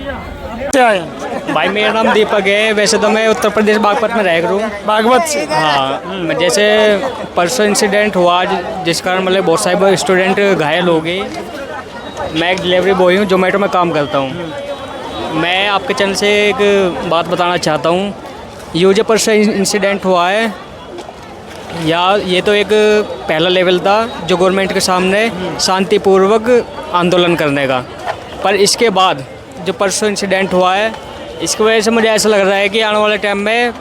से आए हैं? भाई मेरा नाम दीपक है। वैसे तो मैं उत्तर प्रदेश बागपत में रह रहा हूँ। बागवत से? हाँ, जैसे परसों इंसिडेंट हुआ जिस कारण मतलब बहुत सारे स्टूडेंट घायल हो गए। मैं एक डिलीवरी बॉय हूँ, जोमेटो में काम करता हूँ। मैं आपके चैनल से एक बात बताना चाहता हूँ। ये जो परसों इंसिडेंट हुआ है ये तो एक पहला लेवल था जो गवर्नमेंट के सामने शांतिपूर्वक आंदोलन करने का। पर इसके बाद जो परसों इंसिडेंट हुआ है इसकी वजह से मुझे ऐसा लग रहा है कि आने वाले टाइम में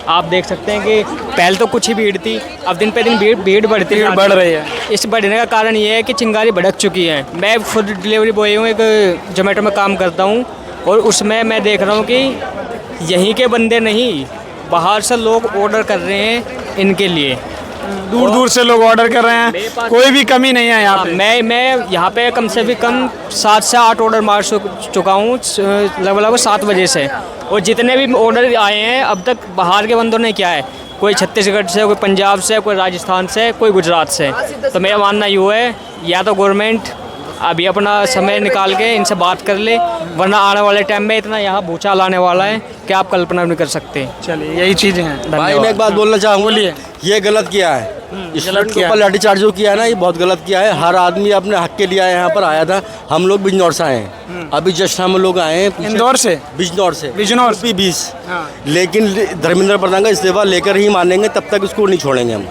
आप देख सकते हैं कि पहले तो कुछ ही भीड़ थी, अब दिन पे दिन भीड़ बढ़ रही है। इस बढ़ने का कारण ये है कि चिंगारी भड़क चुकी है। मैं खुद डिलीवरी बॉय हूँ, एक जोमेटो में काम करता हूँ और उसमें मैं देख रहा हूँ कि यहीं के बंदे नहीं, बाहर से लोग ऑर्डर कर रहे हैं इनके लिए। दूर दूर से लोग ऑर्डर कर रहे हैं, कोई भी कमी नहीं है यहाँ पे। मैं यहाँ पे कम से भी कम 7 से 8 ऑर्डर मार चुका हूँ लगभग 7 बजे से। और जितने भी ऑर्डर आए हैं अब तक बाहर के बंदों ने क्या है, कोई छत्तीसगढ़ से, कोई पंजाब से, कोई राजस्थान से, कोई गुजरात से। तो मेरा मानना यूँ है या तो गवर्नमेंट अभी अपना समय निकाल के इनसे बात कर ले, वरना आने वाले टाइम में इतना यहाँ भूचाल आने वाला है कि आप कल्पना नहीं कर सकते। चलिए यही चीज़ें हैं। भाई मैं एक बात बोलना चाहूँगा, बोलिए। ये गलत किया है, स्टूडेंट के ऊपर लाठीचार्ज जो किया है ना, ये बहुत गलत किया है। हर आदमी अपने हक के लिए यहाँ पर आया था। हम लोग बिजनौर से आए हैं, अभी जस्ट हम लोग आए हैं इंदौर से, बिजनौर से बिजनौर 20। हाँ। लेकिन धर्मेंद्र प्रधान का इस्तीफा लेकर ही मानेंगे, तब तक उसको नहीं छोड़ेंगे हम।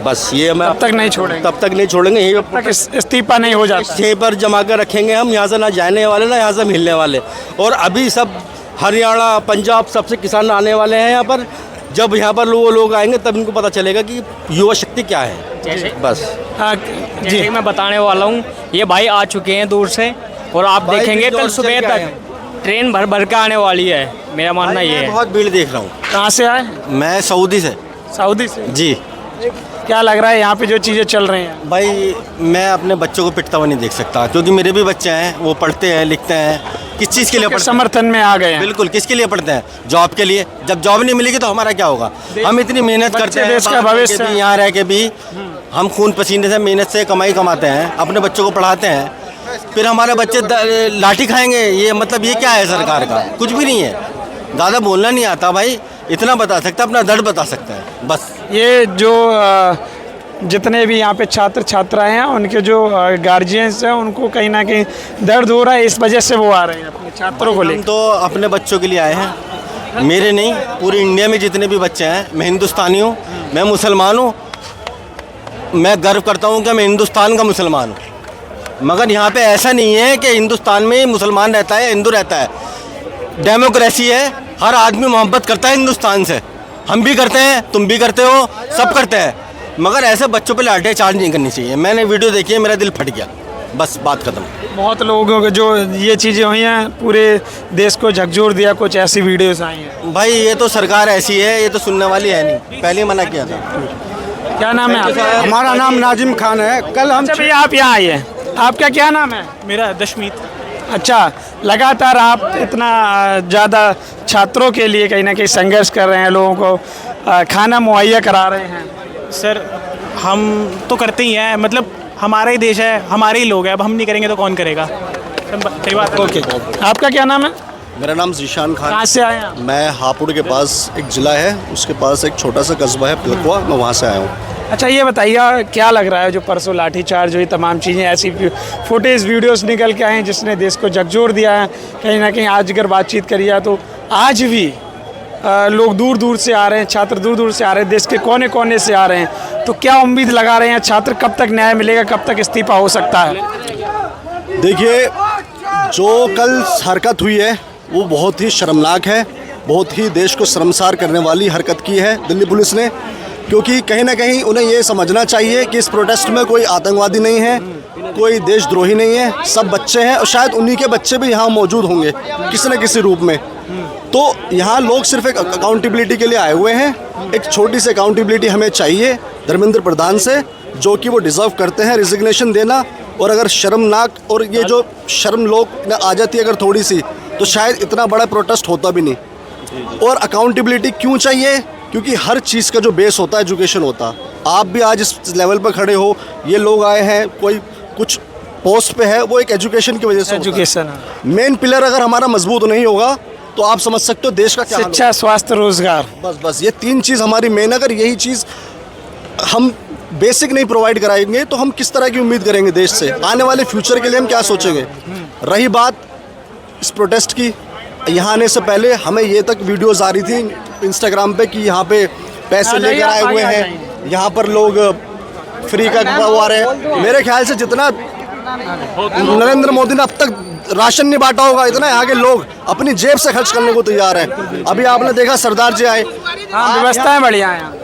बस ये हमें तब तक नहीं छोड़ेंगे, तब तक नहीं छोड़ेंगे, यही तक इस्तीफा नहीं हो जाता, यहीं पर जमा कर रखेंगे हम। यहाँ से ना जाने वाले ना यहाँ से मिलने वाले। और अभी सब हरियाणा पंजाब सबसे किसान आने वाले हैं यहाँ पर। जब यहाँ पर वो लोग आएंगे तब इनको पता चलेगा कि युवा शक्ति क्या है। जैसे बस हाँ जी मैं बताने वाला हूँ, ये भाई आ चुके हैं दूर से और आप भाई देखेंगे बिजनौर कल से सुबह चल के आए तक ट्रेन भर के आने वाली है। मेरा मानना ये है। बहुत भीड़ देख रहा हूँ। कहाँ से आए? मैं सऊदी से। सऊदी से? जी। क्या लग रहा है यहाँ पे जो चीज़ें चल रही हैं? भाई मैं अपने बच्चों को पिटता हुआ नहीं देख सकता, क्योंकि मेरे भी बच्चे हैं, वो पढ़ते हैं लिखते हैं। किस चीज़ के लिए पढ़ते हैं? समर्थन में आ गए हैं। बिल्कुल, किसके लिए पढ़ते हैं? जॉब के लिए। जब जॉब नहीं मिलेगी तो हमारा क्या होगा? हम इतनी मेहनत करते हैं, देश का भविष्य, यहाँ रह के भी हम खून पसीने से मेहनत से कमाई कमाते हैं, अपने बच्चों को पढ़ाते हैं, फिर हमारे बच्चे लाठी खाएंगे। ये मतलब ये क्या है सरकार का? कुछ भी नहीं है। ज़्यादा बोलना नहीं आता भाई, इतना बता सकता, अपना दर्द बता सकता है बस। ये जो जितने भी यहाँ पे छात्र छात्राएं हैं, उनके जो गार्जियंस हैं, उनको कहीं ना कहीं दर्द हो रहा है, इस वजह से वो आ रहे हैं अपने छात्रों को हम लेकर। तो अपने बच्चों के लिए आए हैं, मेरे नहीं, पूरी इंडिया में जितने भी बच्चे हैं। मैं हिंदुस्तानी हूँ, मैं मुसलमान हूँ, मैं गर्व करता हूँ कि मैं हिंदुस्तान का मुसलमान हूँ। मगर यहाँ पे ऐसा नहीं है कि हिंदुस्तान में मुसलमान रहता है, हिंदू रहता है। डेमोक्रेसी है, हर आदमी मोहब्बत करता है हिंदुस्तान से। हम भी करते हैं, तुम भी करते हो, सब करते हैं। मगर ऐसे बच्चों पे लाठी चार्ज नहीं करनी चाहिए। मैंने वीडियो देखी है, मेरा दिल फट गया, बस बात खत्म। बहुत लोगों को जो ये चीज़ें हुई हैं, पूरे देश को झकझोर दिया, कुछ ऐसी वीडियोस आई हैं। भाई ये तो सरकार ऐसी है, ये तो सुनने वाली है नहीं, पहले ही मना किया था। क्या नाम है आपका? हमारा नाम नाजिम खान है। कल हम अच्छा भैया, आप यहाँ आइए। आपका क्या नाम है? मेरा दशमीत। अच्छा, लगातार आप इतना ज़्यादा छात्रों के लिए कहीं ना कहीं संघर्ष कर रहे हैं, लोगों को खाना मुहैया करा रहे हैं। सर हम तो करते ही हैं, मतलब हमारा ही देश है, हमारे ही लोग हैं। अब हम नहीं करेंगे तो कौन करेगा? सही बात। ओके, आपका क्या नाम है? मेरा नाम जीशान खान। कहाँ से आए हैं आप? मैं हापुड़ के पास एक ज़िला है, उसके पास एक छोटा सा कस्बा है पिलकुआ, मैं वहाँ से आया हूँ। अच्छा ये बताइए, क्या लग रहा है जो परसों लाठीचार्ज हुई, तमाम चीज़ें ऐसी फुटेज वीडियोस निकल के आए हैं जिसने देश को झकझोर दिया है। कहीं ना कहीं आज अगर बातचीत करिए तो आज भी लोग दूर दूर से आ रहे हैं, छात्र दूर दूर से आ रहे हैं, देश के कोने कोने से आ रहे हैं। तो क्या उम्मीद लगा रहे हैं छात्र, कब तक न्याय मिलेगा, कब तक इस्तीफा हो सकता है? देखिए, जो कल हरकत हुई है वो बहुत ही शर्मनाक है, बहुत ही देश को शर्मसार करने वाली हरकत की है दिल्ली पुलिस ने। क्योंकि कहीं ना कहीं उन्हें ये समझना चाहिए कि इस प्रोटेस्ट में कोई आतंकवादी नहीं है, कोई देशद्रोही नहीं है, सब बच्चे हैं और शायद उन्हीं के बच्चे भी यहाँ मौजूद होंगे किसी न किसी रूप में। तो यहाँ लोग सिर्फ एक अकाउंटेबिलिटी के लिए आए हुए हैं। एक छोटी सी अकाउंटेबिलिटी हमें चाहिए धर्मेंद्र प्रधान से, जो कि वो डिज़र्व करते हैं, रिजिग्नेशन देना। और अगर शर्मनाक और ये जो शर्म लोग में आ जाती है अगर थोड़ी सी, तो शायद इतना बड़ा प्रोटेस्ट होता भी नहीं। और अकाउंटेबिलिटी क्यों चाहिए? क्योंकि हर चीज़ का जो बेस होता है एजुकेशन होता है। आप भी आज इस लेवल पर खड़े हो, ये लोग आए हैं, कोई कुछ पोस्ट पे है वो एक एजुकेशन की वजह से एजुकेशन, मेन पिलर अगर हमारा मजबूत नहीं होगा तो आप समझ सकते हो देश का क्या हाल शिक्षा, स्वास्थ्य, रोजगार। होगा। बस ये 3 चीज़ हमारी मेन, अगर यही चीज़ हम बेसिक नहीं प्रोवाइड कराएंगे तो हम किस तरह की उम्मीद करेंगे देश से, आने वाले फ्यूचर के लिए हम क्या सोचेंगे। रही बात इस प्रोटेस्ट की, यहाँ आने से पहले हमें ये तक वीडियोस आ रही थी इंस्टाग्राम पे कि यहाँ पे पैसे लेकर आए हुए हैं, यहाँ पर लोग फ्री का वो आ रहे हैं। मेरे ख्याल से जितना नरेंद्र मोदी ने अब तक राशन नहीं बांटा होगा, इतना यहाँ के लोग अपनी जेब से खर्च करने को तैयार हैं। अभी आपने देखा सरदार जी आए, हाँ, व्यवस्थाएं बढ़िया हैं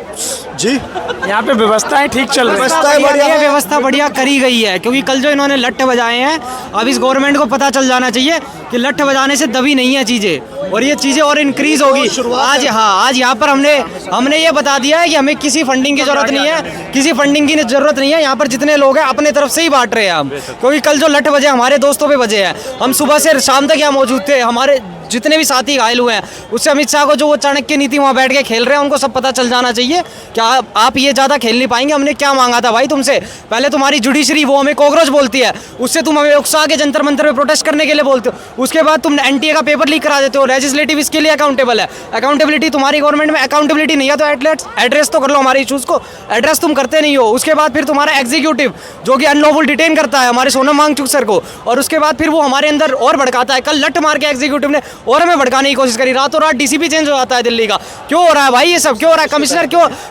जी यहाँ पे, व्यवस्थाएं ठीक चल रही हैं। व्यवस्थाएं बढ़िया ये व्यवस्था बढ़िया करी गई है, क्योंकि कल जो इन्होंने लट्ठ बजाए हैं, अब इस गवर्नमेंट को पता चल जाना चाहिए कि लट्ठ बजाने से दबी नहीं है चीज़ें, और ये चीज़ें और इंक्रीज होगी। आज आज यहाँ पर हमने ये बता दिया है कि हमें किसी फंडिंग की जरूरत नहीं है, किसी फंडिंग की जरूरत नहीं है। यहाँ पर जितने लोग हैं अपने तरफ से ही बांट रहे हैं हम, क्योंकि कल जो लट्ठ बजे हमारे दोस्तों पे बजे हैं, हम सुबह से शाम तक यहाँ मौजूद थे, हमारे जितने भी साथी घायल हुए हैं, उससे अमित शाह को जो वो चाणक्य नीति वहाँ बैठ के खेल रहे हैं उनको सब पता चल जाना चाहिए कि आप ये ज़्यादा खेल नहीं पाएंगे। हमने क्या मांगा था भाई तुमसे, पहले तुम्हारी जुडिशरी वो हमें कॉकरोच बोलती है, उससे तुम हमें उकसा के जंतर मंतर पे प्रोटेस्ट करने के लिए बोलते हो, उसके बाद तुम एनटीए का पेपर लीक करा देते हो। लेजिस्लेटिव इसके लिए अकाउंटेबल है, अकाउंटेबिलिटी तुम्हारी गवर्नमेंट में अकाउंटेबिलिटी नहीं है तो एड्रेस तो कर लो हमारे इशूज़ को, एड्रेस तुम करते नहीं हो। उसके बाद फिर तुम्हारा एग्जीक्यूटिव जो कि अनलॉफुल डिटेन करता है हमारे सोनम वांगचुक सर को, और उसके बाद फिर वो हमारे अंदर और भड़काता है। कल लट मार के एग्जीक्यूटिव ने और हमें भड़काने की कोशिश करी, रातों रात डीसीपी चेंज हो जाता है दिल्ली का। क्यों हो रहा है भाई ये सब, क्यों हो रहा है?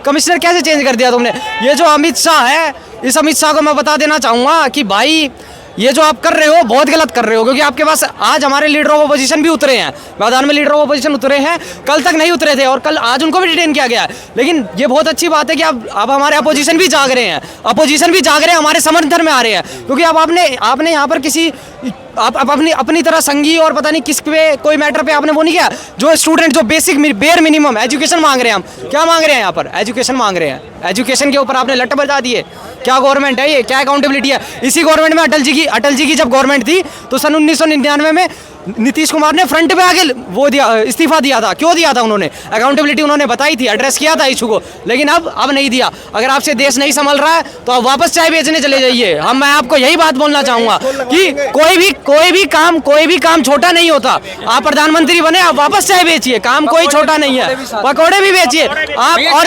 कमिश्नर कैसे चेंज कर दिया तुमने? ये जो अमित शाह है, इस अमित शाह को मैं बता देना चाहूँगा कि भाई ये जो आप कर रहे हो बहुत गलत कर रहे हो, क्योंकि आपके पास आज हमारे लीडर ऑफ अपोजिशन भी उतरे हैं मैदान में, लीडर ऑफ अपोजिशन उतरे हैं, कल तक नहीं उतरे थे और कल आज उनको भी डिटेन किया गया है। लेकिन ये बहुत अच्छी बात है कि अब हमारे अपोजिशन भी जाग रहे हैं, हमारे समर्थन में आ रहे हैं, क्योंकि अब आपने यहाँ पर किसी आप अपनी तरह संगी और पता नहीं किस पे कोई मैटर पे आपने वो नहीं किया। जो स्टूडेंट जो बेसिक बेयर मिनिमम एजुकेशन मांग रहे हैं, हम क्या मांग रहे हैं यहाँ पर? एजुकेशन मांग रहे हैं, एजुकेशन के ऊपर आपने लट बजा दिए। क्या गवर्नमेंट है ये, क्या अकाउंटेबिलिटी है? इसी गवर्नमेंट में अटल जी की जब गवर्नमेंट थी तो सन 1999 में नीतीश कुमार ने फ्रंट पे आके वो दिया, इस्तीफा दिया था। क्यों दिया था उन्होंने? अकाउंटेबिलिटी उन्होंने बताई थी, एड्रेस किया था इशू को, लेकिन अब नहीं दिया। अगर आपसे देश नहीं संभल रहा है तो आप वापस चाय बेचने चले जाइए। मैं आपको यही बात बोलना चाहूँगा कि कोई भी काम छोटा नहीं होता। आप प्रधानमंत्री बने, आप वापस चाय बेचिए, काम कोई छोटा नहीं है, पकौड़े भी बेचिए आप। और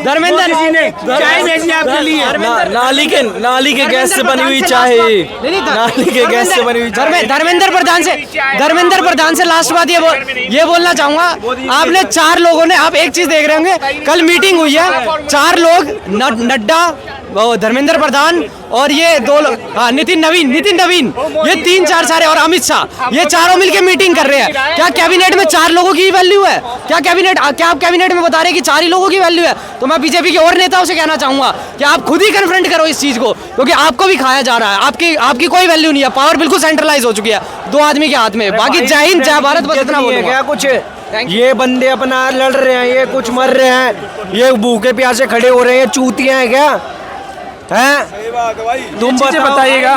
धर्मेंद्र नाली के गैस से बनी हुई चाय, नाली के गैस से बनी हुई धर्मेंद्र प्रधान से लास्ट बात ये बोलना चाहूंगा, आपने 4 लोगों ने, आप एक चीज देख रहे होंगे, कल मीटिंग हुई है, 4 लोग, नड्डा, धर्मेंद्र प्रधान और ये 2 लोग, हाँ, नितिन नवीन, ये 3-4 सारे और अमित शाह, ये चारों मिलकर मीटिंग कर रहे हैं। क्या कैबिनेट में 4 लोगों की वैल्यू है? क्या आप कैबिनेट में बता रहे हैं कि 4 ही लोगों की वैल्यू है? तो मैं बीजेपी के और नेताओं से कहना चाहूंगा कि आप खुद ही कन्फ्रंट करो इस चीज को, क्योंकि आपको भी खाया जा रहा है, आपकी कोई वैल्यू नहीं है, पावर बिल्कुल सेंट्रलाइज हो चुकी है 2 आदमी के हाथ में। बाकी जय हिंद, जय भारत, बस इतना बोलूंगा। क्या कुछ ये बंदे अपना लड़ रहे हैं, ये कुछ मर रहे हैं, ये भूखे प्यासे खड़े हो रहे हैं, चूतियां हैं क्या हैं? तुम बताइएगा,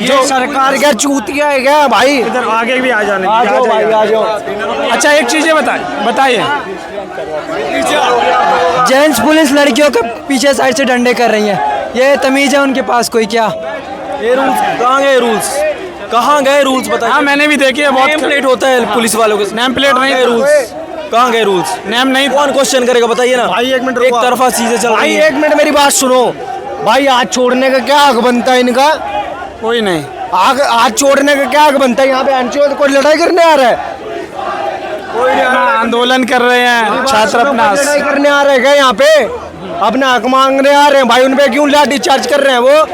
जो सरकार क्या चूतिया है क्या भाई? इधर आगे भी आ जाने, आ जाओ भाई, आ जाओ। अच्छा एक चीज़ बताइए, जेंट्स पुलिस लड़कियों के पीछे साइड से डंडे कर रही हैं, ये तमीज़ है उनके पास कोई? क्या ये रूल्स कहाँ गए रूल्स बताइए। हाँ मैंने भी देखी है, बहुत नेम प्लेट होता है पुलिस वालों के, नेम प्लेट नहीं, रूल्स कहाँ गए? रूल्स नेम नहीं, कौन क्वेश्चन करेगा बताइए ना भाई। एक मिनट, एक तरफा चीजें चल रही है। 1 मिनट मेरी बात सुनो भाई, हाथ छोड़ने का क्या हक बनता है इनका? कोई नहीं, हाथ छोड़ने का क्या हक बनता है? यहाँ पे कोई लड़ाई करने आ रहा है? कोई आंदोलन कर रहे हैं छात्र, अपना लड़ाई करने आ रहे हैं यहाँ पे, अपना हक मांगने आ रहे हैं भाई। उन पे क्यों लाठी चार्ज कर रहे हैं वो?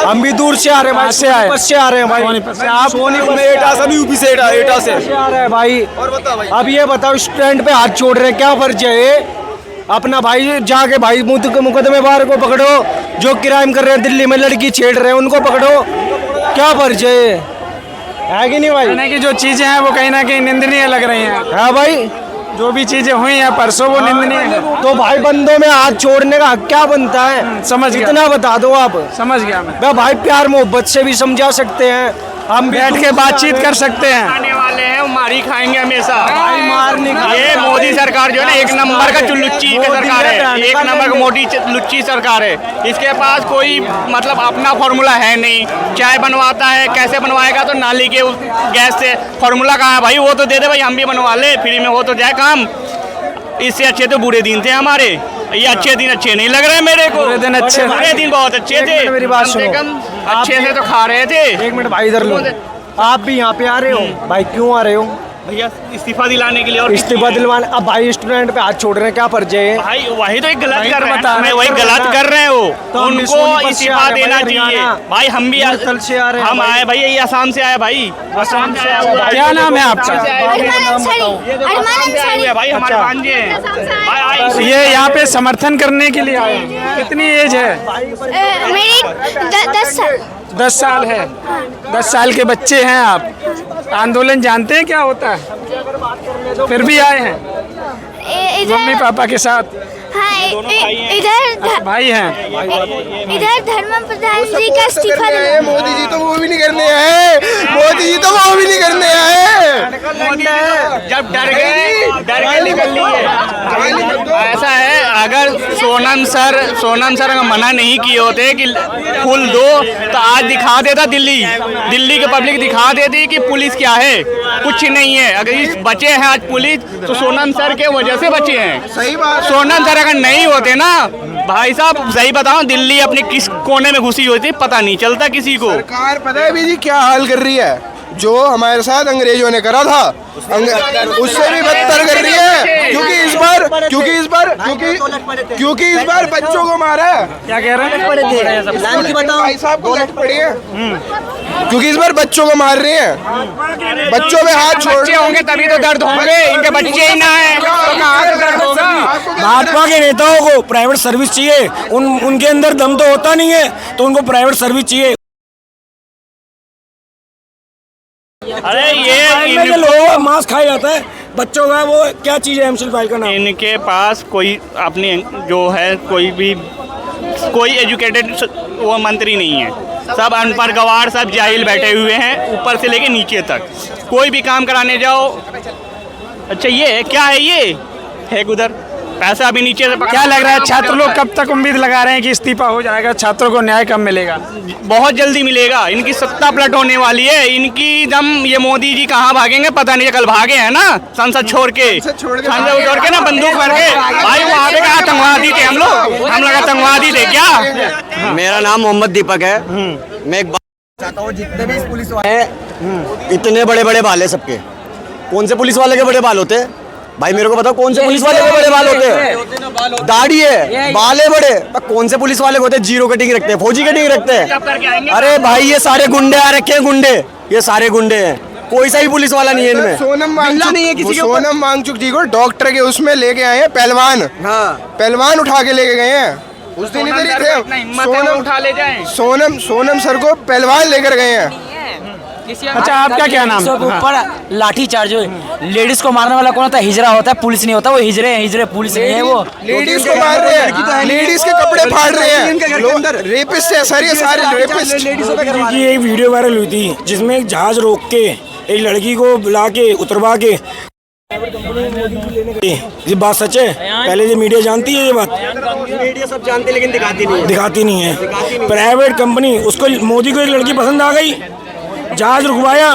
हम भी दूर से आ रहे हैं भाई, सोनीपत से आ रहे हैं भाई, आप सोनीपत में एटा से, यूपी से एटा से आ रहे हैं भाई। अब ये बताओ, स्टैंड पे हाथ छोड़ रहे हैं, क्या फर्ज है? अपना भाई जाके भाई मुकदमेबार को पकड़ो, जो क्राइम कर रहे हैं दिल्ली में, लड़की छेड़ रहे हैं उनको पकड़ो, क्या फर्ज है कि नहीं भाई? कहने की जो चीजें हैं वो कहीं ना कहीं निंदनीय लग रही हैं। हाँ भाई, जो भी चीजें हुई हैं परसों वो निंदनीय है। तो भाई बंदों में हाथ छोड़ने का हक क्या बनता है? समझ गया, इतना बता दो आप। समझ गया मैं। भाई प्यार मोहब्बत से भी समझा सकते हैं, हम बैठ के बातचीत कर सकते हैं। आने वाले हैं, मार ही खाएंगे हमेशा। ये मोदी सरकार जो है ना एक नंबर का लुच्ची की सरकार है, एक नंबर का मोदी लुच्ची सरकार है। इसके पास कोई मतलब अपना फॉर्मूला है नहीं। चाय बनवाता है, कैसे बनवाएगा, तो नाली के गैस से। फॉर्मूला कहाँ है भाई, वो तो दे दे भाई, हम भी बनवा ले फ्री में, हो तो जाए काम। इससे अच्छे तो बुरे दिन थे हमारे, ये अच्छे दिन अच्छे नहीं लग रहे मेरे को। बुरे दिन बहुत अच्छे थे, मेरी बात कम से सुनो। कम अच्छे से तो खा रहे थे। एक मिनट भाई, इधर लो। आप भी यहाँ पे आ रहे हो भाई, क्यों आ रहे हो? भैया इस्तीफा दिलाने के लिए। और इस्तीफा दिलवाने? अब भाई स्टूडेंट पे हाथ छोड़ रहे हैं, क्या परिचय है? भाई वही तो एक गलत वही कर तो रहे बता हैं, रहे मैं वही हैं, गलत ना। कर रहे हो, तो हम उनको सोनीपत से इस्तीफा आ रहे हैं देना भाई, चाहिए। हरियाणा। भाई हम भी कल से आ रहे हैं हम भाई। आए भाई, यही आसाम से आए भाई, आसाम से आया हुआ है। क्या नाम है आपका? आसाम से आए हुए हैं भाई, हमारे भांजे हैं भाई। ये यहाँ पे समर्थन करने के लिए आए हैं। कितनी एज है? मेरी 10 साल। 10 साल है। 10 साल के बच्चे हैं आप। आंदोलन जानते हैं क्या होता है? फिर भी आए हैं मम्मी पापा के साथ? इधर भाई हैं। इधर धर्म प्रधान जी का इस्तीफा दिलाया। मोदी जी तो वो भी नहीं करने आए, मोदी जी तो वो भी नहीं करने आए। जब डर के निकल लिए। ऐसा है, अगर सोनम सर अगर मना नहीं किए होते कि फुल दो, तो आज दिखा देता दिल्ली की पब्लिक दिखा देती कि पुलिस क्या है, कुछ नहीं है। अगर इस बचे हैं आज पुलिस, तो सोनम सर के वजह से बचे हैं। सही बात। सोनम सर अगर नहीं होते ना भाई साहब, सही बताओ, दिल्ली अपने किस कोने में घुसी होती पता नहीं चलता किसी को। सरकार पता है जी क्या हाल कर रही है? जो हमारे साथ अंग्रेजों ने करा था, उससे भी बदतर कर रही है। क्योंकि इस बार बच्चों को मारा है। क्या कह रहे हैं? भाई साहब को लट पड़ी है, क्योंकि इस बार बच्चों को मार रहे हैं। बच्चों में हाथ छोड़ बच्चे होंगे तभी तो दर्द होंगे, इनके बच्चे ही ना है तो कहाँ से दर्द होगा। भाजपा के नेताओं को प्राइवेट सर्विस चाहिए, उनके अंदर दम तो होता नहीं है, तो उनको प्राइवेट सर्विस चाहिए। अरे ये इनके लोगों का मांस खाया जाता है, बच्चों का वो क्या चीज़ है? एमसिल फाइल का नाम। इनके पास कोई अपनी जो है कोई एजुकेटेड वो मंत्री नहीं है, सब अनपढ़ गवार, सब जाहिल बैठे हुए हैं ऊपर से लेके नीचे तक। कोई भी काम कराने जाओ, अच्छा ये क्या है, ये है उधर पैसा अभी नीचे से क्या लग रहा है, छात्र लोग कब तक उम्मीद लगा रहे हैं कि इस्तीफा हो जाएगा? छात्रों को न्याय कब मिलेगा? बहुत जल्दी मिलेगा। इनकी सत्ता पलट होने वाली है, इनकी दम। ये मोदी जी कहाँ भागेंगे पता नहीं, कल भागे हैं ना संसद छोड़ के ना बंदूक भर के। भाई वहाँ पे क्या आतंकवादी थे हम लोग आतंकवादी थे क्या? मेरा नाम मोहम्मद दीपक है। मैं एक बात चाहता हूँ, जितने भी पुलिस वाले हैं, इतने बड़े बड़े बाल है सबके। कौन से पुलिस वाले के बड़े बाल होते हैं भाई? मेरे को बताओ, कौन से पुलिस वाले के बड़े बाल होते हैं? दाढ़ी है, बाल है बड़े, पर कौन से पुलिस वाले होते हैं जीरो कटिंग रखते हैं, फौजी कटिंग रखते हैं? अरे भाई ये सारे गुंडे आ रखे हैं, गुंडे, ये सारे गुंडे हैं, कोई सा भी पुलिस वाला नहीं है इनमें। सोनम वांगचुक जी को डॉक्टर के उसमें लेके आए हैं, पहलवान। हाँ, पहलवान उठा के लेके गए हैं। उस दिन इधर ही थे, उठा ले जाए। सोनम सर को पहलवान लेकर गए हैं। अच्छा, आपका क्या नाम है? ऊपर लाठी चार्ज लेडीज को मारने वाला कौन होता है? हिजरा होता है, पुलिस नहीं होता। वो हिजरे पुलिस नहीं है। वो लेडीज को मार रहे हैं, लेडीज के कपड़े फाड़ रहे हैं, रेपिस्ट है सर, ये सारे रेपिस्ट। की एक वीडियो वायरल हुई थी जिसमें एक जहाज रोक के एक लड़की को बुला के उतरवा के, ये बात सच है? पहले ये मीडिया जानती है ये बात? मीडिया सब जानते लेकिन दिखाती नहीं है। प्राइवेट कंपनी, उसको मोदी को एक लड़की पसंद आ गई, जहाज रुकवाया,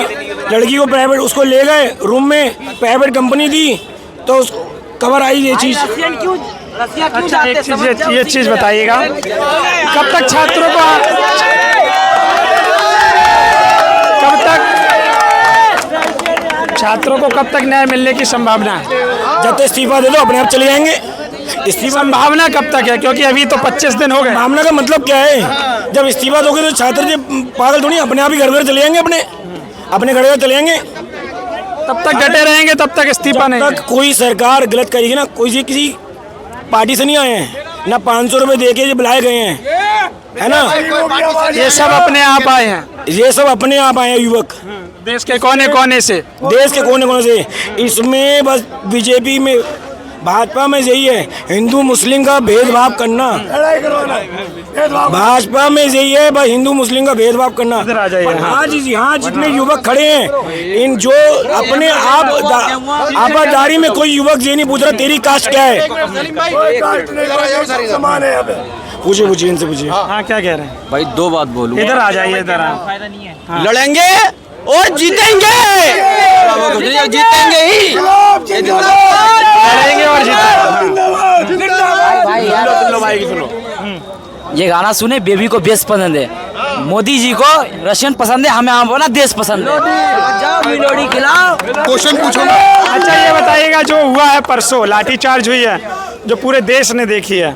लड़की को प्राइवेट उसको ले गए रूम में, प्राइवेट कंपनी दी तो कवर आई ये चीज़। अच्छा, ये चीज़ बताइएगा, कब तक छात्रों को कब तक न्याय मिलने की संभावना है? जब तक इस्तीफा दे दो अपने आप चले जाएंगे। इस्तीफा संभावना कब तक है? क्योंकि अभी तो 25 दिन हो गए। भावना का मतलब क्या है? जब इस्तीफा दोगे तो छात्र जी पागल थोड़ी, अपने आप ही घर चले जाएंगे, अपने घर चले जाएंगे। तब तक डटे रहेंगे, तब तक इस्तीफा नहीं। तक कोई सरकार गलत करेगी ना, कोई किसी पार्टी से नहीं आए हैं ना, 500 रुपये दे के बुलाए गए हैं, है ना? ये सब अपने आप आए हैं, ये सब अपने आप आए हैं युवक, देश के कोने कोने से। देश के कोने कोने से। इसमें बस बीजेपी में भाजपा में यही है, हिंदू मुस्लिम का भेदभाव करना। भाजपा में यही है भाई, हिंदू मुस्लिम का भेदभाव करना। आज यहाँ जितने युवक खड़े हैं, इन जो अपने आबादारी में कोई युवक ये नहीं पूछ रहा तेरी कास्ट क्या है। पूछिए इनसे पूछिए। हाँ क्या कह रहे हैं भाई 2 बात बोलूँ, इधर आ जाइए, इधर लड़ेंगे और जीतेंगे, जीतेंगे ही, लड़ेंगे और जीतेंगे। भाई सुनो, ये गाना सुने, बेबी को बेस पसंद है, मोदी जी को रशियन पसंद है, हमें अपना देश पसंद है। क्वेश्चन पूछो। अच्छा ये बताइएगा, जो हुआ है परसों लाठीचार्ज हुई है, जो पूरे देश ने देखी है,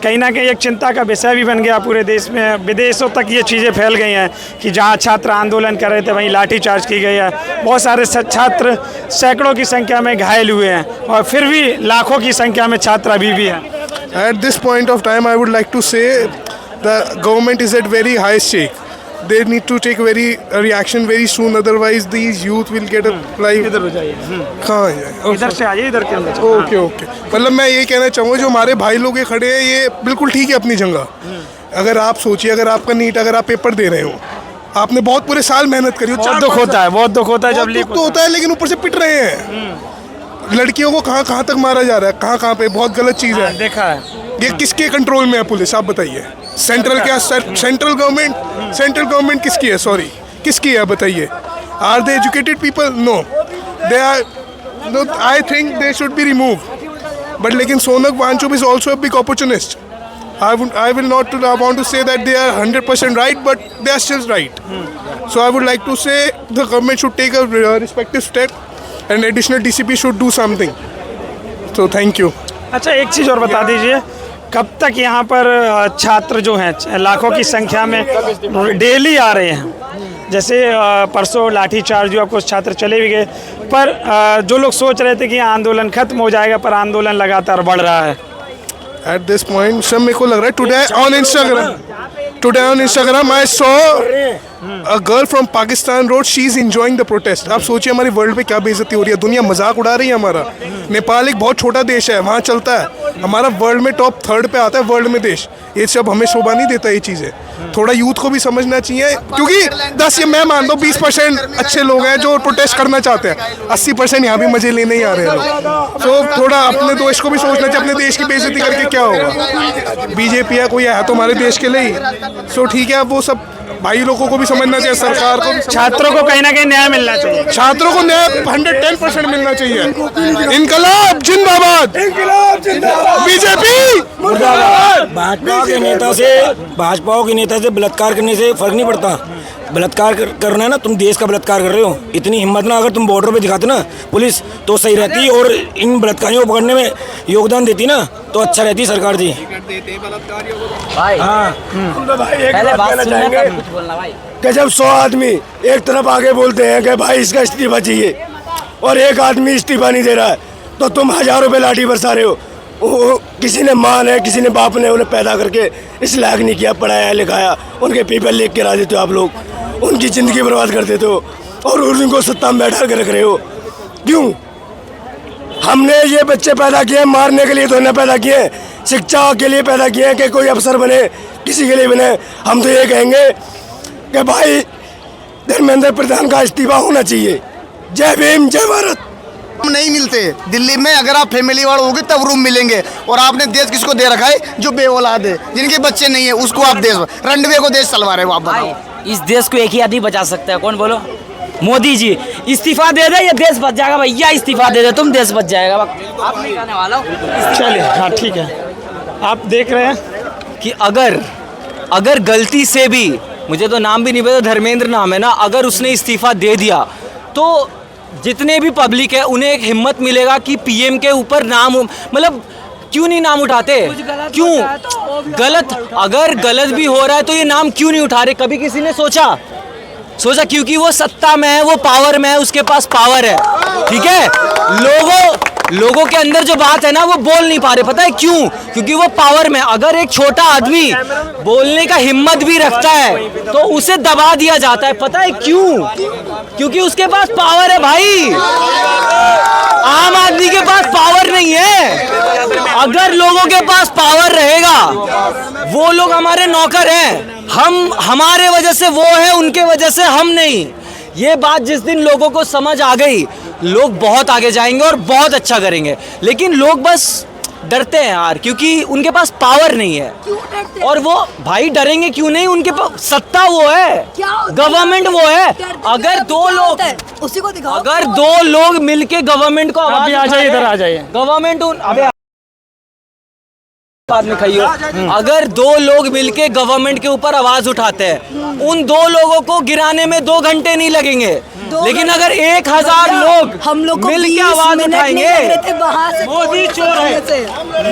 कहीं ना कहीं एक चिंता का विषय भी बन गया पूरे देश में, विदेशों तक ये चीज़ें फैल गई हैं कि जहाँ छात्र आंदोलन कर रहे थे वहीं लाठीचार्ज की गई है, बहुत सारे छात्र सैकड़ों की संख्या में घायल हुए हैं, और फिर भी लाखों की संख्या में छात्र अभी भी हैं। At this point of time, I would like to say the government is at very high stake. They need to take reaction very soon. Otherwise, these youth will get a life. इधर हो जाइए, कहाँ है? इधर से आइए, इधर के अंदर। ओके ओके, मतलब मैं ये कहना चाहूँगा, जो हमारे भाई लोग ये खड़े हैं, ये बिल्कुल ठीक है अपनी जगह। अगर आप सोचिए, अगर आपका नीट, अगर आप पेपर दे रहे हो, आपने बहुत पूरे साल मेहनत करी हो, बहुत दुख होता है, बहुत दुख होता है जब लीक तो होता है, लेकिन ऊपर से पिट रहे हैं। लड़कियों को कहाँ तक मारा जा रहा है, कहाँ पे, बहुत गलत चीज़ है। देखा है, ये किसके कंट्रोल में है पुलिस, आप बताइए। सेंट्रल क्या, सेंट्रल गवर्नमेंट किसकी है, सॉरी किसकी है बताइए। Are they educated people? No, they are, no, I think they should be remove. But लेकिन Sonam Wangchuk is also a big opportunist. I will not want to say that they are 100% right, but they are still right. So I would like to say the government should take a respective step, and additional DCP should do something. So thank you. अच्छा एक चीज़ और बता दीजिए, कब तक यहाँ पर छात्र जो हैं लाखों की संख्या में डेली आ रहे हैं? जैसे परसों लाठीचार्ज हुआ, कुछ छात्र चले भी गए, पर जो लोग सोच रहे थे कि आंदोलन खत्म हो जाएगा, पर आंदोलन लगातार बढ़ रहा है। At this point, सब मेरे को लग रहा है, today on Instagram I saw a girl from Pakistan wrote she is enjoying the protest. आप सोचिए हमारी वर्ल्ड पे क्या बेइज्जती हो रही है, दुनिया मजाक उड़ा रही है हमारा। नेपाल एक बहुत छोटा देश है, वहाँ चलता है, हमारा वर्ल्ड में टॉप 3rd पे आता है वर्ल्ड में देश। ये सब हमें शोभा नहीं देता ये चीज़ें। थोड़ा यूथ को भी समझना चाहिए, क्योंकि 10 या मैं मान दो 20% अच्छे लोग हैं जो प्रोटेस्ट करना चाहते हैं, 80% यहाँ भी मजे लेने ही आ रहे हैं लोग। तो थोड़ा अपने देश को भी सोचना चाहिए, अपने देश की बेइज्जती करके क्या होगा। बीजेपी है, कोई है तो हमारे देश के लिए ही। सो ठीक है, वो सब भाई लोगों को भी समझना चाहिए, सरकार को भी। छात्रों को कहीं ना कहीं न्याय मिलना चाहिए, छात्रों को न्याय 110% मिलना चाहिए। इनकलाब जिंदाबाद, बीजेपी मुर्दाबाद। भाजपा के नेता से बलात्कार करने से फर्क नहीं पड़ता। बलात्कार करना है ना, तुम देश का बलात्कार कर रहे हो। इतनी हिम्मत ना अगर तुम बॉर्डर पे दिखाते ना पुलिस, तो सही रहती, और इन बलात्कारियों को पकड़ने में योगदान देती ना, तो अच्छा रहती सरकार जी। भाई हाँ पहले बात सुनना, तब कुछ बोलना भाई। कि जब 100 आदमी एक तरफ आगे बोलते हैं कि भाई इसका इस्तीफा चाहिए, और एक आदमी इस्तीफा नहीं दे रहा है, तो तुम हजारों पे लाठी बरसा रहे हो। किसी ने माँ ने, किसी ने बाप ने उन्हें पैदा करके इस लायक नहीं किया, पढ़ाया लिखाया, उनके पेपर लिख के ला देते हो आप लोग, उनकी ज़िंदगी बर्बाद कर देते हो, और उनको सत्ता में बैठा कर रख रहे हो। क्यों? हमने ये बच्चे पैदा किए मारने के लिए तो नहीं पैदा किए, शिक्षा के लिए पैदा किए हैं कि कोई अफसर बने, किसी के लिए बने। हम तो ये कहेंगे कि भाई धर्मेंद्र प्रधान का इस्तीफा होना चाहिए। जय भीम, जय भारत। हम नहीं मिलते दिल्ली में, अगर आप फैमिली वाले होगे तब रूम मिलेंगे। और आपने देश किसको दे रखा है? जो बेऔलाद है, जिनके बच्चे नहीं है, उसको आप देश रंडवे को देश चलवा रहे हो। आप बताओ, इस देश को एक ही आदमी बचा सकता है, कौन बोलो? मोदी जी। इस्तीफा दे दे, ये देश बच जाएगा भैया। इस्तीफा दे दे, तुम देश बच जाएगा। आप नहीं कहने वाला हो। चलिए, हाँ ठीक है। आप देख रहे हैं कि अगर गलती से भी, मुझे तो नाम भी नहीं पता, धर्मेंद्र नाम है ना, अगर उसने इस्तीफा दे दिया तो जितने भी पब्लिक है उन्हें एक हिम्मत मिलेगा कि पीएम के ऊपर नाम, मतलब क्यों नहीं नाम उठाते? क्यों गलत, अगर गलत भी हो रहा है तो ये नाम क्यों नहीं उठा रहे? कभी किसी ने सोचा? क्योंकि वो सत्ता में है, वो पावर में है, उसके पास पावर है, ठीक है। लोगों के अंदर जो बात है ना, वो बोल नहीं पा रहे। पता है क्यों? क्योंकि वो पावर में। अगर एक छोटा आदमी बोलने का हिम्मत भी रखता है तो उसे दबा दिया जाता है। पता है क्यों? क्योंकि उसके पास पावर है भाई। आम आदमी के पास पावर नहीं है। अगर लोगों के पास पावर रहेगा, वो लोग हमारे नौकर हैं, हम हमारे वजह से वो है, उनके वजह से हम नहीं। ये बात जिस दिन लोगों को समझ आ गई, लोग बहुत आगे जाएंगे और बहुत अच्छा करेंगे। लेकिन लोग बस डरते हैं यार, क्योंकि उनके पास पावर नहीं है। और वो भाई डरेंगे क्यों नहीं, उनके पास सत्ता वो है, गवर्नमेंट वो है। अगर दो लोग उसी को दिखाओ, अगर दो लोग मिलके गवर्नमेंट को आवाज आ जाइए, इधर आ जाइए। गवर्नमेंट अबे बाद में खाइयो। अगर दो लोग मिलके गवर्नमेंट के ऊपर आवाज उठाते हैं, उन दो लोगों को गिराने में 2 घंटे नहीं लगेंगे। लेकिन अगर 1000 लोग हम लोग मिलके आवाज उठाएंगे, मोदी चोर है।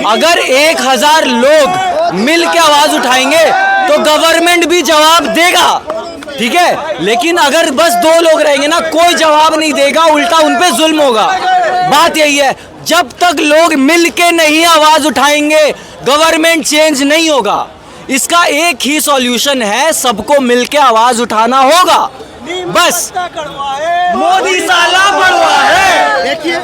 अगर 1000 लोग मिलके आवाज उठाएंगे तो गवर्नमेंट भी जवाब देगा, ठीक है। लेकिन अगर बस 2 लोग रहेंगे ना, कोई जवाब नहीं देगा, उल्टा उनपे जुल्म होगा। बात यही है, जब तक लोग मिलके नहीं आवाज उठाएंगे, गवर्नमेंट चेंज नहीं होगा। इसका एक ही सॉल्यूशन है, सबको मिलके आवाज उठाना होगा। बस मोदी साला बड़वा है। देखिए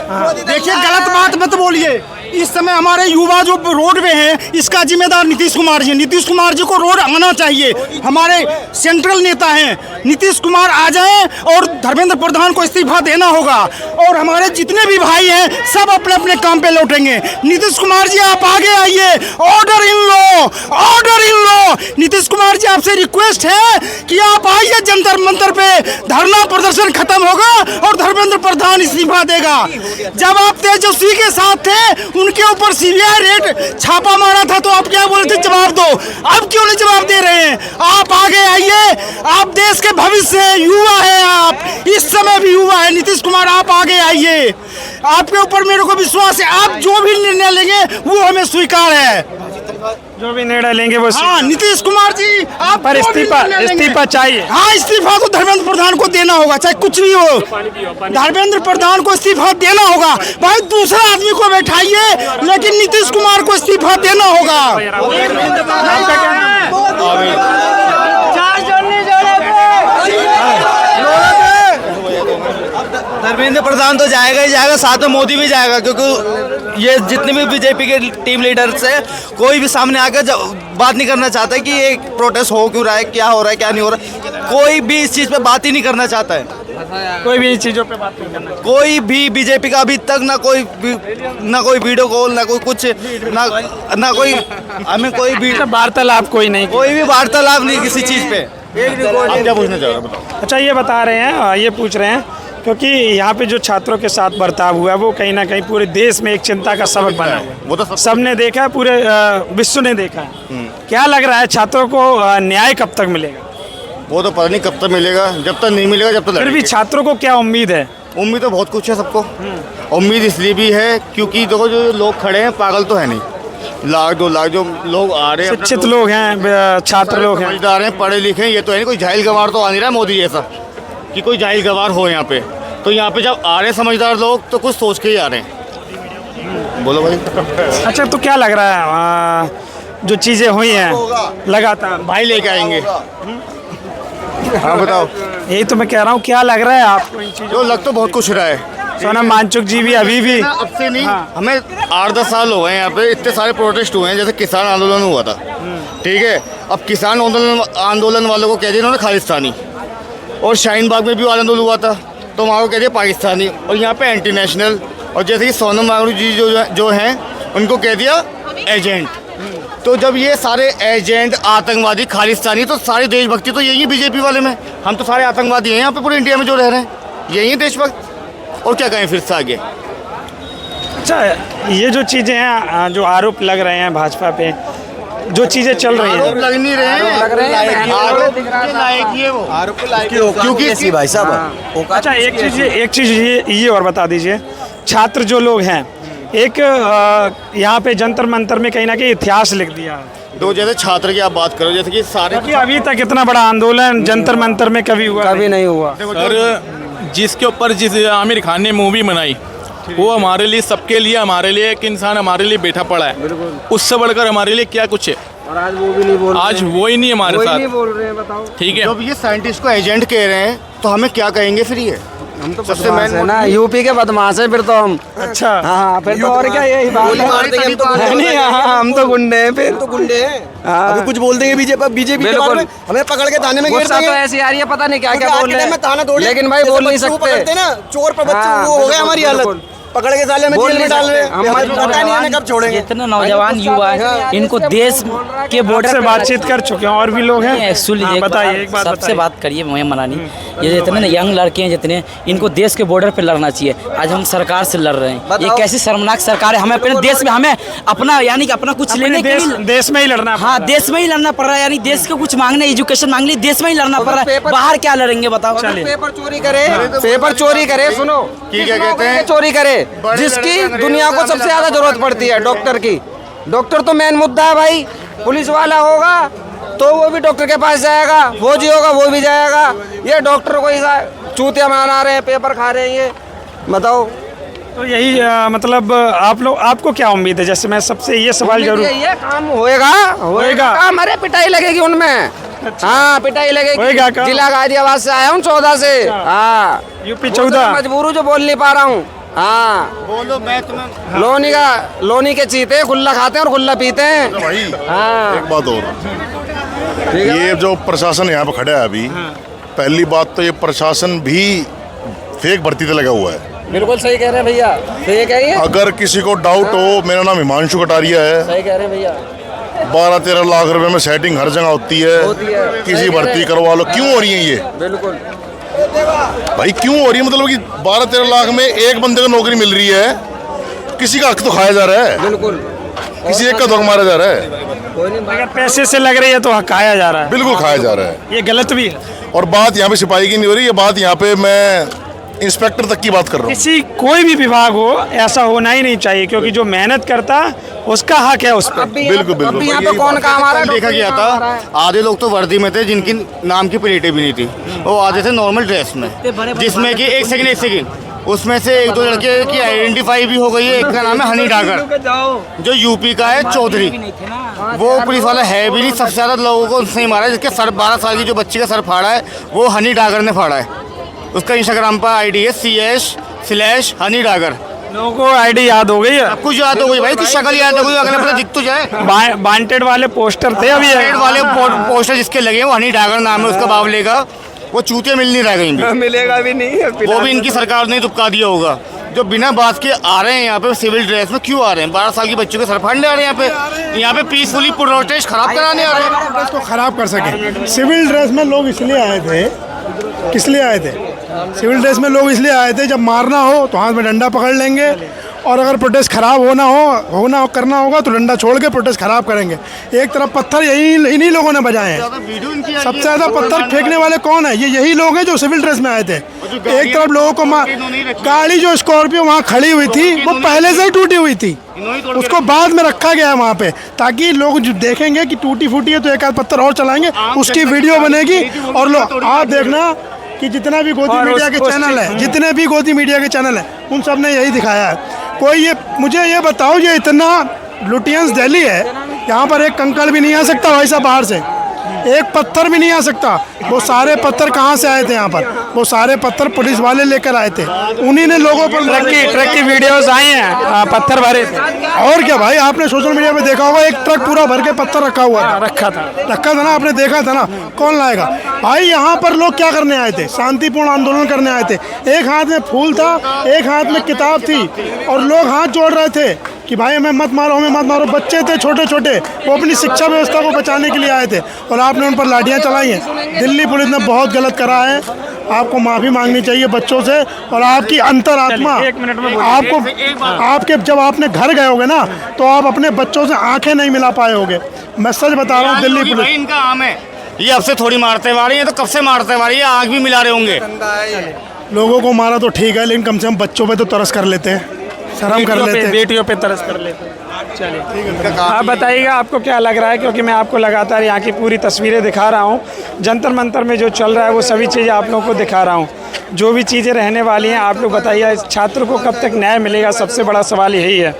गलत बात मत बोलिए। इस समय हमारे युवा जो रोड पे हैं, इसका जिम्मेदार नीतीश कुमार जी। नीतीश कुमार जी को रोड आना चाहिए। हमारे सेंट्रल नेता हैं, नीतीश कुमार आ जाएं और धर्मेंद्र प्रधान को इस्तीफा देना होगा। और हमारे जितने भी भाई हैं, सब अपने अपने काम पे लौटेंगे। नीतीश कुमार जी आप आगे आइए, ऑर्डर इन लो, ऑर्डर इन लो। नीतीश कुमार जी आपसे रिक्वेस्ट है कि आप आइए, जंतर मंतर पे धरना प्रदर्शन खत्म होगा और धर्मेंद्र प्रधान इस्तीफा देगा। जब आप तेजस्वी के साथ थे, उनके ऊपर सीबीआई रेड छापा मारा था, तो आप क्या बोलते जवाब दो। अब क्यों नहीं जवाब दे रहे हैं? आप आगे आइए, आप देश के भविष्य हैं, युवा हैं आप, इस समय भी युवा है। नीतीश कुमार आप आगे आइए, आपके ऊपर मेरे को विश्वास है। आप जो भी निर्णय लेंगे वो हमें स्वीकार है। जो भी निर्णय लेंगे वो हाँ, नीतीश कुमार जी आप पर इस्तीफा चाहिए। हाँ, इस्तीफा तो धर्मेंद्र प्रधान को देना होगा, चाहे कुछ भी हो। धर्मेंद्र प्रधान को इस्तीफा देना होगा। भाई दूसरा आदमी को बैठाइए, लेकिन नीतीश कुमार को इस्तीफा देना होगा। धर्मेंद्र प्रधान तो जाएगा ही जाएगा, साथ में मोदी भी जाएगा, क्योंकि ये जितने भी बीजेपी के टीम लीडर्स है, कोई भी सामने आकर बात नहीं करना चाहता कि ये प्रोटेस्ट हो क्यों रहा है, क्या हो रहा है, क्या नहीं हो रहा है। कोई भी इस चीज़ पे बात ही नहीं करना चाहता है। कोई भी इन चीज़ों पे बात नहीं करना। कोई भी बीजेपी का अभी तक ना कोई वीडियो कॉल, ना कोई कुछ, ना कोई हमें कोई भी वार्तालाप, कोई भी वार्तालाप नहीं किसी चीज़ पे। आप क्या पूछना चाह रहे हैं? अच्छा, ये बता रहे हैं, ये पूछ रहे हैं क्योंकि यहाँ पे जो छात्रों के साथ बर्ताव हुआ है, वो कहीं ना कहीं पूरे देश में एक चिंता का सबक बना है। वो तो सबने देखा है, पूरे विश्व ने देखा है। क्या लग रहा है, छात्रों को न्याय कब तक मिलेगा? वो तो पता नहीं कब तक मिलेगा, जब तक नहीं मिलेगा जब तक। फिर भी छात्रों को क्या उम्मीद है? उम्मीद तो बहुत कुछ है सबको। उम्मीद इसलिए भी है क्योंकि देखो जो लोग खड़े हैं पागल तो है नहीं, 1-2 लाख जो लोग आ रहे हैं, शिक्षित लोग हैं, छात्र लोग हैं, समझदार हैं, पढ़े लिखे हैं। ये तो है नहीं कोई जाहिल गवार तो आ नहीं रहा मोदी जैसा कि कोई जाहिल गवार हो यहाँ पे। तो यहाँ पे जब आ रहे हैं समझदार लोग, तो कुछ सोच के ही आ रहे हैं। बोलो भाई। अच्छा, तो क्या लग रहा है, जो चीज़ें हुई हैं लगातार भाई लेके आएंगे? हाँ बताओ। यही तो मैं कह रहा हूँ, क्या लग रहा है आपको? जो लग तो बहुत कुछ रहा है। सोनम वांगचुक जी भी अभी भी अब से नहीं, हमें 8-10 साल हो गए यहाँ पे, इतने सारे प्रोटेस्ट हुए हैं। जैसे किसान आंदोलन हुआ था, ठीक है। अब किसान आंदोलन वालों को कह दिया इन्होंने खालिस्तानी, और शाहीन बाग में भी आंदोलन हुआ था तो वहाँ को कह दिया पाकिस्तानी, और यहाँ पे एंटी नेशनल। और जैसे कि सोनम वांगचुक जी जो हैं उनको कह दिया एजेंट। तो जब ये सारे एजेंट आतंकवादी खालिस्तानी, तो सारी देशभक्ति तो यही है बीजेपी वाले में। हम तो सारे आतंकवादी हैं यहाँ पे पूरे इंडिया में जो रह रहे हैं, यही है देशभक्त। और क्या कहें फिर से आगे। अच्छा, ये जो चीज़ें हैं, जो आरोप लग रहे हैं भाजपा पे, जो चीज़ें चल रही हैं, लग नहीं रहे हैं, आरोप लायक है वो, क्योंकि भाई साहब। अच्छा, एक चीज़ ये और बता दीजिए, छात्र जो लोग हैं, एक यहाँ पे जंतर मंतर में कहीं ना कहीं इतिहास लिख दिया है। तो जैसे छात्र की आप बात करो, जैसे कि सारे कि अभी तक इतना बड़ा आंदोलन जंतर मंतर में कभी नहीं हुआ। सर, जिसके ऊपर जिस आमिर खान ने मूवी बनाई, वो हमारे लिए, सबके लिए, हमारे लिए एक इंसान हमारे लिए बैठा पड़ा है। उससे बढ़कर हमारे लिए क्या कुछ है? और आज वो भी नहीं बोल रहे, आज वो ही नहीं हमारे साथ नहीं बोल रहे हैं। बताओ, ठीक है। जब ये साइंटिस्ट को एजेंट कह रहे हैं तो हमें क्या कहेंगे फिर? ये हम तो बदमाश है ना, यूपी के बदमाश है फिर तो हम। अच्छा हाँ फिर तो और क्या, यही बात है नहीं। हाँ हम तो गुंडे हैं, फिर तो गुंडे हैं। अभी कुछ बोल देंगे बीजेपी के बारे में, हमें पकड़ के थाने में घेर देंगे। तो ऐसी आ रही है, पता नहीं क्या क्या बोल रहे हैं, थाना तोड़, लेकिन भाई बोल नहीं सकते ना, चोर पर बच्चे वो हो गया हमारी हालत, पकड़ के साले में जेल में डाल रहे हैं। हमारे पता नहीं है कब छोड़ेंगे। जितने नौजवान युवा हैं इनको देश के बॉर्डर से बातचीत कर चुके हैं और भी लोग हैं। एक्चुअली बताइए, एक बात सबसे बात करिए, मैं मना नहीं, ये जितने यंग लड़के हैं जितने, इनको देश के बॉर्डर पे लड़ना चाहिए। आज हम सरकार से लड़ रहे हैं, ये कैसी शर्मनाक सरकार है। हमें अपने देश में, हमें अपना यानी कि अपना कुछ लेने के लिए देश में ही लड़ना, हाँ देश में ही लड़ना पड़ रहा है। यानी देश को कुछ मांगने, एजुकेशन मांगने देश में ही लड़ना पड़ रहा है, बाहर क्या लड़ेंगे बताओ। पेपर चोरी करे, सुनो क्या कहते हैं, चोरी करे, जिसकी दुनिया को सबसे ज्यादा जरूरत पड़ती है, डॉक्टर की। डॉक्टर तो मेन मुद्दा है भाई। पुलिस वाला होगा तो वो भी डॉक्टर के पास जाएगा, फौजी होगा वो भी जाएगा। ये डॉक्टर को ही चूतिया मना रहे हैं, पेपर खा रहे हैं, ये बताओ। तो यही मतलब आप लोग, आपको क्या उम्मीद है? जैसे मैं सबसे ये सवाल जरूर, ये काम होएगा काम, अरे पिटाई लगेगी उनमें। हाँ पिटाई लगेगी। जिला गाजियाबाद से आया हूँ 14 से। हाँ यूपी 14 मजबूर हूँ जो बोल नहीं पा रहा हूँ। हाँ बोलो, मैं तुम्हें लोनी के चीते खुल्ला खाते हैं और खुल्ला पीते हैं। भाई हाँ एक बात और, ये जो प्रशासन यहाँ पे खड़ा है अभी, पहली बात तो ये प्रशासन भी फेक भर्ती पे लगा हुआ है। बिल्कुल सही कह रहे हैं भैया, फेक है ये। अगर किसी को डाउट हो, मेरा नाम हिमांशु कटारिया है। सही कह रहे हैं भैया। 12-13 लाख रुपए में सेटिंग हर जगह होती है, किसी भर्ती करवा लो। क्यों हो रही है ये? बिल्कुल भाई क्यों हो रही है? मतलब कि 12-13 लाख में एक बंदे को नौकरी मिल रही है, किसी का हक तो खाया जा रहा है। बिल्कुल किसी एक का धोखा मारा जा रहा है। अगर पैसे से लग रही है तो खाया जा रहा है। बिल्कुल खाया जा रहा है, ये गलत भी है। और बात यहाँ पे सिपाही की नहीं हो रही, ये बात यहाँ पे मैं इंस्पेक्टर तक की बात कर रहा हूँ। किसी कोई भी विभाग हो, ऐसा होना ही नहीं चाहिए, क्योंकि जो मेहनत करता उसका हक है उस पर। बिल्कुल बिल्कुल। यहाँ पे कौन काम आ रहा है? देखा गया था, आधे लोग तो वर्दी में थे जिनकी नाम की प्लेटें भी नहीं थी, वो आधे थे नॉर्मल ड्रेस में, जिसमें कि एक सेकंड उसमें से 1-2 लड़के की आइडेंटिफाई भी हो गई है। एक का नाम है हनी डागर, जो यूपी का है, चौधरी। वो पुलिस वाला है भी नहीं, सबसे ज़्यादा लोगों को उसने ही मारा है। जिसके सर 12 साल की जो बच्ची का सर फाड़ा है वो हनी डागर ने फाड़ा है। उसका इंस्टाग्राम पर आईडी है CS/हनी डागर। लोगों को आईडी याद हो गई है, कुछ याद हो गई भाई, कुछ शक्ल याद हो गई, अगले पता दिख तो जाए। वांटेड वाले पोस्टर थे अभी, वाले पोस्टर जिसके लगे वो हनी डागर नाम है उसका बावले का। वो चूतिया मिल नहीं रहा कहीं भी, मिलेगा भी नहीं। वो भी इनकी सरकार ने चिपका दिया होगा। जो बिना बात के आ रहे हैं यहाँ पे सिविल ड्रेस में, क्यों आ रहे हैं? 12 साल की बच्चों के सर फाड़ने आ रहे हैं यहाँ पे पीसफुली प्रोटेस्ट खराब कराने आ रहे हैं। तो खराब कर सके। सिविल ड्रेस में लोग इसलिए आए थे, किस लिए आए थे? सिविल ड्रेस में लोग इसलिए आए थे, जब मारना हो तो हाथ में डंडा पकड़ लेंगे, और अगर प्रोटेस्ट खराब करना होगा तो डंडा छोड़ के प्रोटेस्ट खराब करेंगे। एक तरफ पत्थर इन्हीं लोगों ने बजाए हैं। सबसे ज़्यादा पत्थर फेंकने वाले कौन है? यही लोग हैं जो सिविल ड्रेस में आए थे। एक तरफ लोगों को गाड़ी जो स्कॉर्पियो वहाँ खड़ी हुई थी वो पहले से ही टूटी हुई थी, उसको बाद में रखा गया है वहाँ पे, ताकि लोग जो देखेंगे कि टूटी फूटी है तो एक आध पत्थर और चलाएंगे, उसकी वीडियो बनेगी। और लोग आप देखना कि जितना भी गोदी मीडिया के चैनल है, जितने भी गोदी मीडिया के चैनल हैं, उन सब ने यही दिखाया है। कोई मुझे ये बताओ, ये इतना लुटियंस दिल्ली है, यहाँ पर एक कंकड़ भी नहीं आ सकता भाई साहब, बाहर से एक पत्थर भी नहीं आ सकता। वो सारे पत्थर कहाँ से आए थे यहाँ पर? वो सारे पत्थर पुलिस वाले लेकर आए थे, उन्हीं ने लोगों पर ट्रक की वीडियोस आई हैं, पत्थर भरे थे। और क्या भाई, आपने सोशल मीडिया पे देखा होगा, एक ट्रक पूरा भर के पत्थर रखा हुआ था। रखा था ना, आपने देखा था ना। कौन लाएगा भाई? यहाँ पर लोग क्या करने आए थे? शांतिपूर्ण आंदोलन करने आए थे। एक हाथ में फूल था, एक हाथ में किताब थी, और लोग हाथ जोड़ रहे थे कि भाई हमें मत मारो, हमें मत मारो। बच्चे थे छोटे छोटे, वो अपनी शिक्षा व्यवस्था को बचाने के लिए आए थे, और आपने उन पर लाठियाँ चलाई हैं। दिल्ली पुलिस ने बहुत गलत करा है, आपको माफ़ी मांगनी चाहिए बच्चों से। और आपकी अंतरात्मा, आपके जब आपने घर गए होगे ना, तो आप अपने बच्चों से आंखें नहीं मिला पाए होगे। मैं सच बता रहा हूँ, दिल्ली पुलिस इनका आम है, ये अब से थोड़ी मारते वाली है, तो कब से मारते वाली है, आँख भी मिला रहे होंगे। लोगों को मारा तो ठीक है, लेकिन कम से कम बच्चों पे तो तरस कर लेते हैं, शर्म कर लेते हैं, बेटियों पे तरस कर लेते हैं। चलिए आप बताइएगा, आपको क्या लग रहा है? क्योंकि मैं आपको लगातार यहाँ की पूरी तस्वीरें दिखा रहा हूँ, जंतर मंतर में जो चल रहा है वो सभी चीज़ें आप लोगों को दिखा रहा हूँ। जो भी चीज़ें रहने वाली हैं, आप लोग बताइए, छात्र को कब तक न्याय मिलेगा? सबसे बड़ा सवाल यही है।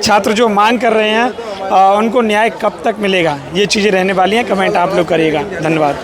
छात्र जो मांग कर रहे हैं उनको न्याय कब तक मिलेगा? ये चीज़ें रहने वाली हैं। कमेंट आप लोग करिएगा। धन्यवाद।